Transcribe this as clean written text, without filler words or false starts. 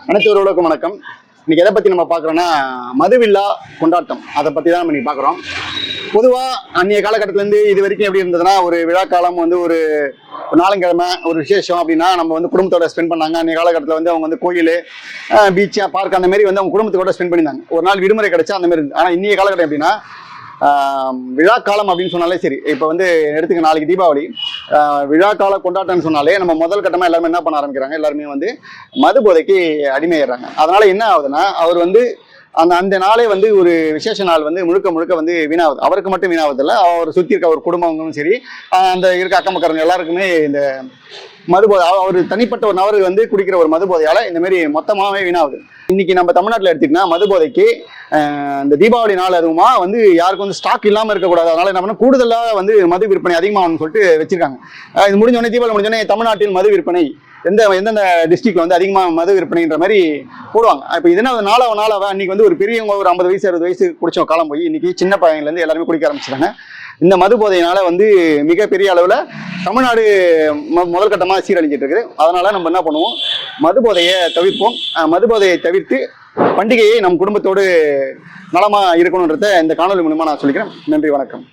அனைத்து உறவுகளுக்கும் வணக்கம். இன்னைக்கு எதை பத்தி நம்ம பாக்குறோம்னா மதுவில்லா கொண்டாட்டம். அதை பத்தி தான் நம்ம இன்னைக்கு பாக்குறோம். பொதுவா அந்நிய காலகட்டத்துல இருந்து இது வரைக்கும் எப்படி இருந்ததுன்னா, ஒரு விழா காலம் ஒரு நாளுங்கிழமை ஒரு விசேஷம் அப்படின்னா நம்ம குடும்பத்தோட ஸ்பெண்ட் பண்ணாங்க. அன்றைய காலகட்டத்தில் அவங்க கோயில், பீச், பார்க் அந்த மாதிரி அவங்க குடும்பத்தோட ஸ்பெண்ட் பண்ணியிருந்தாங்க. ஒரு நாள் விடுமுறை கிடைச்சா அந்த மாதிரி இருந்து. ஆனால் இன்னைய காலகட்டம் எப்படின்னா விழா காலம் அப்படின்னு சொன்னாலே சரி. இப்போ எடுத்துக்க நாளைக்கு தீபாவளி, விழா கால கொண்டாட்டம்னு சொன்னாலே நம்ம முதல் கட்டமாக எல்லாருமே என்ன பண்ண ஆரம்பிக்கிறாங்க, எல்லாருமே மது போதைக்கு அடிமையிடுறாங்க. அதனால என்ன ஆகுதுன்னா, அவர் அந்த நாளே ஒரு விசேஷ நாள் முழுக்க முழுக்க வீணாகுது. அவருக்கு மட்டும் வீணாவது இல்லை, அவர் சுற்றி இருக்க ஒரு குடும்பங்களும் சரி, அந்த இருக்க அக்கம் பக்கறவங்க எல்லாருக்குமே இந்த மது போதை, அவர் தனிப்பட்ட ஒரு நபர் குடிக்கிற ஒரு மது போதையால இந்த மாதிரி மொத்தமாகவே வீணாகுது. இன்னைக்கு நம்ம தமிழ்நாட்டில் எடுத்துக்கிட்டா மது போதைக்கு இந்த தீபாவளி நாள் அதுவுமா யாருக்கும் ஸ்டாக் இல்லாமல் இருக்கக்கூடாது. அதனால என்ன பண்ண கூடுதலாக மது விற்பனை அதிகமாகணும்னு சொல்லிட்டு வச்சிருக்காங்க. இது முடிஞ்சோடனே தீபாவளி முடிஞ்சோடனே தமிழ்நாட்டில் மது விற்பனை எந்தெந்த டிஸ்ட்ரிக்ட்ல அதிகமாக மது விற்பனைன்ற மாதிரி போடுவாங்க. இப்போ இதனால நாளாக இன்னைக்கு ஒரு பெரியவங்க ஒரு 50 வயசு 60 வயசு குடிச்ச காலம் போய் இன்னைக்கு சின்ன பையன்லேருந்து எல்லாருமே குடிக்க ஆரம்பிச்சிட்டாங்க. இந்த மது போதையினால மிகப்பெரிய அளவில் தமிழ்நாடு முதல் கட்டமாக சீரழிஞ்சிட்டு இருக்குது. அதனால நம்ம என்ன பண்ணுவோம், மது போதையை தவிர்ப்போம். மது போதையை தவிர்த்து பண்டிகையை நம் குடும்பத்தோடு நலமா இருக்கணுன்றத இந்த காணொலி மூலமா நான் சொல்லிக்கிறேன். நன்றி, வணக்கம்.